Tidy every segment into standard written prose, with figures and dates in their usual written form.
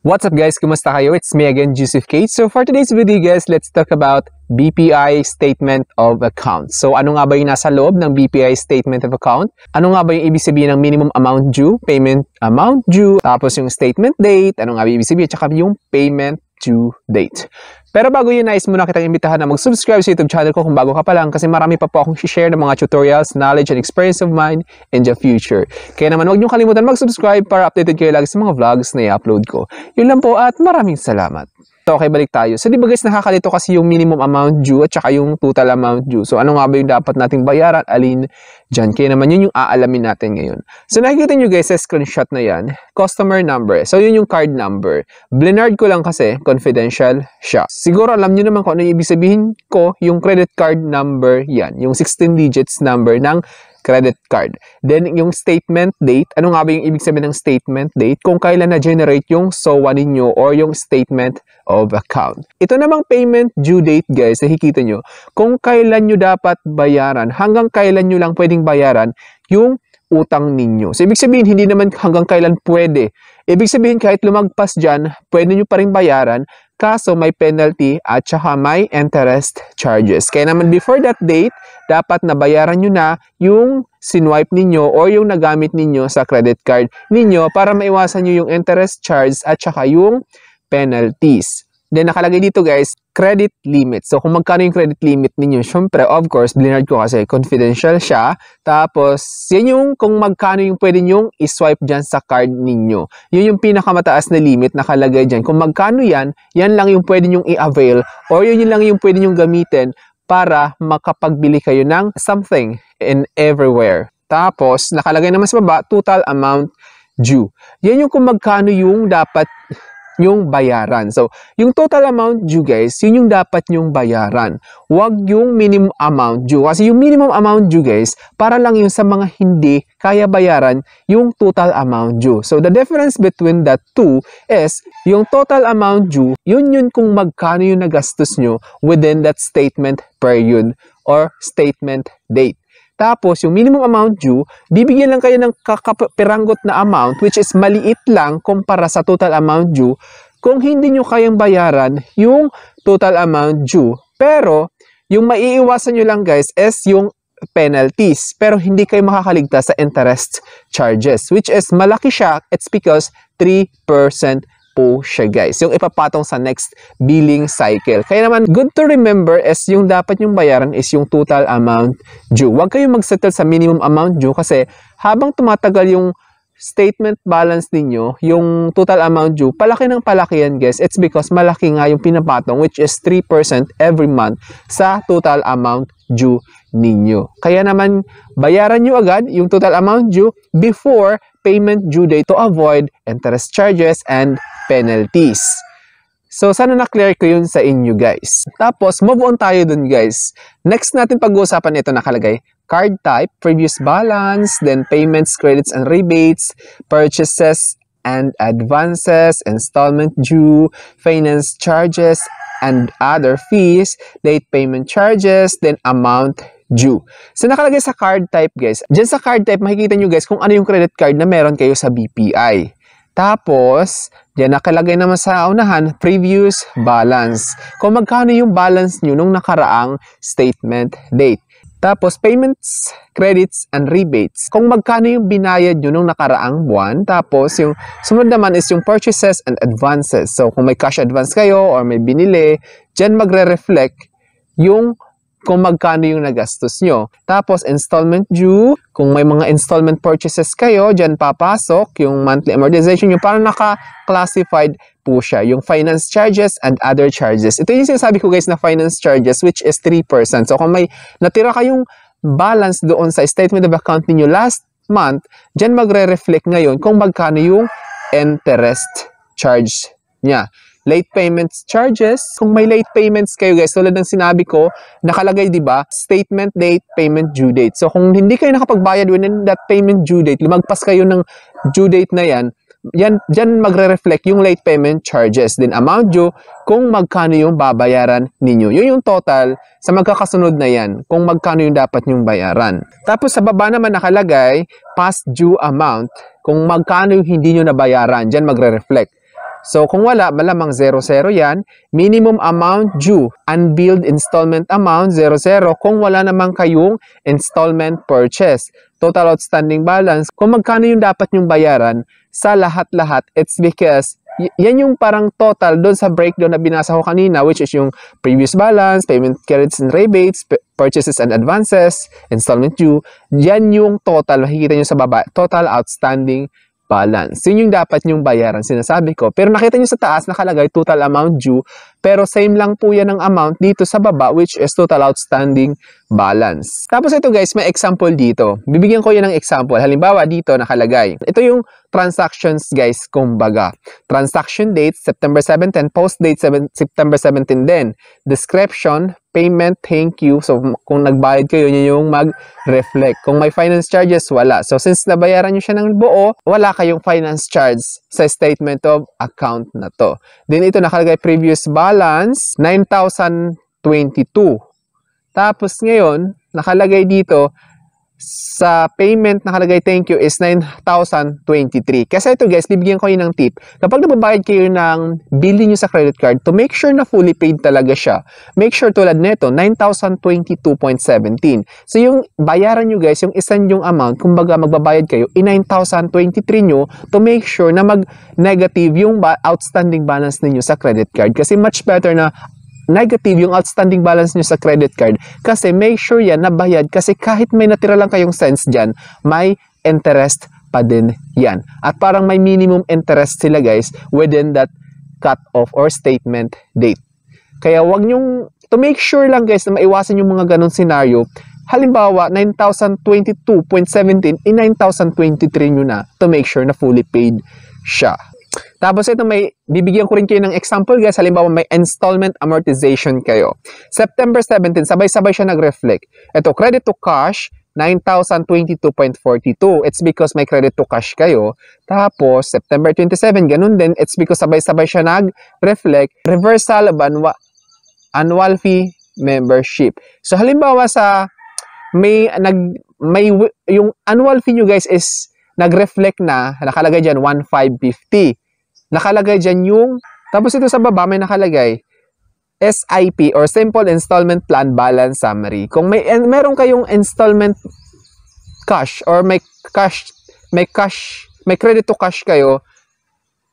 What's up guys? Kumusta kayo? It's me again, Joseph Kate. So for today's video guys, let's talk about BPI Statement of Account. So ano nga ba yung nasa loob ng BPI Statement of Account? Ano nga ba yung ibig sabihin ng minimum amount due, payment amount due, tapos yung statement date, ano nga ba ibig sabihin, tsaka yung payment due date. Pero bago yun, nais muna kitang imbitahan na mag-subscribe sa YouTube channel ko kung bago ka pa lang kasi marami pa po akong share ng mga tutorials, knowledge, and experience of mine in the future. Kaya naman huwag niyong kalimutan mag-subscribe para updated kayo lagi sa mga vlogs na i-upload ko. Yun lang po at maraming salamat. So, okay, balik tayo. So, di ba guys, nakakalito kasi yung minimum amount due at saka yung total amount due. So, ano nga ba yung dapat nating bayaran? Alin dyan? Kaya naman yun yung aalamin natin ngayon. So, nakikita nyo guys sa screenshot na yan, customer number. So, yun yung card number. Blinard ko lang kasi, confidential siya. Siguro alam nyo naman kung ano yung ibig sabihin ko, yung credit card number yan. Yung 16 digits number ng credit card. Then, yung statement date, ano nga ba yung ibig sabihin ng statement date? Kung kailan na-generate yung SOA ninyo or yung statement of account. Ito namang payment due date, guys, nakikita nyo, kung kailan nyo dapat bayaran, hanggang kailan nyo lang pwedeng bayaran yung utang ninyo. So, ibig sabihin, hindi naman hanggang kailan pwede. Ibig sabihin, kahit lumagpas dyan, pwede nyo pa rin bayaran, kaso may penalty at saka may interest charges. Kaya naman, before that date, dapat nabayaran nyo na yung sinwipe ninyo or yung nagamit ninyo sa credit card ninyo para maiwasan nyo yung interest charge at saka yung penalties. Then, nakalagay dito guys, credit limit. So, kung magkano yung credit limit ninyo, syempre, of course, blinard ko kasi confidential siya. Tapos, yan yung kung magkano yung pwede nyong iswipe dyan sa card ninyo. Yun yung pinakamataas na limit nakalagay dyan. Kung magkano yan, yan lang yung pwede nyong i-avail or yun lang yung pwede nyong gamitin para makapagbili kayo ng something in everywhere. Tapos, nakalagay naman sa baba, total amount due. Yan yung kung magkano yung dapat yung bayaran. So, yung total amount due guys, yun yung dapat yung bayaran. Huwag yung minimum amount due. Kasi yung minimum amount due guys, para lang yung sa mga hindi kaya bayaran yung total amount due. So, the difference between the two is yung total amount due, yun kung magkano yung nagastos nyo within that statement period or statement date. Tapos, yung minimum amount due, bibigyan lang kayo ng kakapiranggot na amount which is maliit lang kumpara sa total amount due kung hindi nyo kayang bayaran yung total amount due. Pero, yung maiiwasan nyo lang guys is yung penalties. Pero, hindi kayo makakaligtas sa interest charges which is malaki siya. It's because 3% po siya guys, yung ipapatong sa next billing cycle. Kaya naman, good to remember is yung dapat yung bayaran is yung total amount due. Huwag kayong magsettle sa minimum amount due kasi habang tumatagal yung statement balance ninyo, yung total amount due, palaki ng palaki yan guys. It's because malaki nga yung pinapatong which is 3% every month sa total amount due ninyo. Kaya naman, bayaran nyo agad yung total amount due before payment due date to avoid interest charges and penalties. So, sana na-clear ko yun sa inyo guys. Tapos, move on tayo dun guys. Next natin pag-uusapan ito nakalagay, card type, previous balance, then payments, credits, and rebates, purchases and advances, installment due, finance charges, and other fees, late payment charges, then amount due. So, nakalagay sa card type guys. Diyan sa card type, makikita nyo guys kung ano yung credit card na meron kayo sa BPI. Tapos, diyan nakalagay naman sa unahan, previous balance. Kung magkano yung balance nyo nung nakaraang statement date. Tapos, payments, credits, and rebates. Kung magkano yung binayad nyo nung nakaraang buwan. Tapos, yung sunod naman is yung purchases and advances. So, kung may cash advance kayo or may binili, diyan magre-reflect yung kung magkano yung nagastos nyo. Tapos, installment due. Kung may mga installment purchases kayo, dyan papasok yung monthly amortization nyo para naka-classified po siya. Yung finance charges and other charges. Ito yung sinasabi ko guys na finance charges which is 3%. So, kung may natira kayong balance doon sa statement of account niyo last month, dyan magre-reflect ngayon kung magkano yung interest charge niya. Late payments charges. Kung may late payments kayo guys, tulad ng sinabi ko, nakalagay 'di ba? Statement date, payment due date. So kung hindi kayo nakapagbayad within that payment due date, lumagpas kayo ng due date na yan, diyan magre-reflect yung late payment charges. Then amount due, kung magkano yung babayaran ninyo. Yun yung total sa magkakasunod na yan, kung magkano yung dapat nyong bayaran. Tapos sa baba naman nakalagay, past due amount, kung magkano yung hindi nyo nabayaran, diyan magre-reflect. So, kung wala, malamang 0, 0 yan. Minimum amount due, unbilled installment amount, 0, 0. Kung wala naman kayong installment purchase. Total outstanding balance, kung magkano yung dapat nyong bayaran sa lahat-lahat, it's because yan yung parang total doon sa breakdown na binasa ko kanina, which is yung previous balance, payment credits and rebates, purchases and advances, installment due. Yan yung total, makikita nyo sa baba, total outstanding balance. Yun yung dapat nyong bayaran, sinasabi ko. Pero nakita nyo sa taas, nakalagay total amount due, pero same lang po yan ng amount dito sa baba, which is total outstanding balance. Tapos ito guys, may example dito. Bibigyan ko yan ng example. Halimbawa dito nakalagay. Ito yung transactions guys, kumbaga. Transaction date, September 17, post date, September 17 din. Description, payment, thank you. So, kung nagbayad kayo, yun yung mag-reflect. Kung may finance charges, wala. So, since nabayaran nyo siya ng buo, wala kayong finance charge sa statement of account na to. Then, ito nakalagay previous balance, 9,022. Tapos, ngayon, nakalagay dito, sa payment nakalagay thank you is 9,023. Kasi ito guys, bibigyan ko yun ng tip. Kapag nababayad kayo ng billing nyo sa credit card, to make sure na fully paid talaga siya, make sure tulad nito, 9,022.17. So yung bayaran nyo guys, yung isan yung amount, kumbaga magbabayad kayo, i-9,023 nyo to make sure na mag-negative yung outstanding balance ninyo sa credit card. Kasi much better na negative yung outstanding balance nyo sa credit card kasi make sure yan nabayad kasi kahit may natira lang kayong cents dyan, may interest pa din yan. At parang may minimum interest sila guys within that cut-off or statement date. Kaya wag nyong, to make sure lang guys na maiwasan yung mga ganong scenario, halimbawa 9,022.17 9,023 nyo na to make sure na fully paid siya. Tapos ito bibigyan ko rin kayo ng example guys. Halimbawa may installment amortization kayo. September 17, sabay-sabay siya nag-reflect. Ito, credit to cash, 9,022.42. It's because may credit to cash kayo. Tapos, September 27, ganun din. It's because sabay-sabay siya nag-reflect. Reversal of annual fee membership. So, halimbawa sa yung annual fee nyo guys is nag-reflect na, nakalagay dyan 1,550. Nakalagay dyan yung, tapos ito sa baba may nakalagay SIP or Simple Installment Plan Balance Summary. Kung meron kayong installment cash or may credit to cash kayo,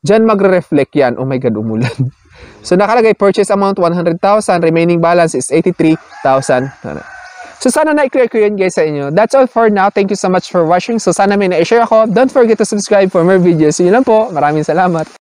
dyan magre-reflect yan. Oh my God, umulan. So nakalagay purchase amount 100,000, remaining balance is 83,000. So, sana na-clear ko yun guys sa inyo. That's all for now. Thank you so much for watching. So, sana may na-share ako. Don't forget to subscribe for more videos. So, yun lang po. Maraming salamat.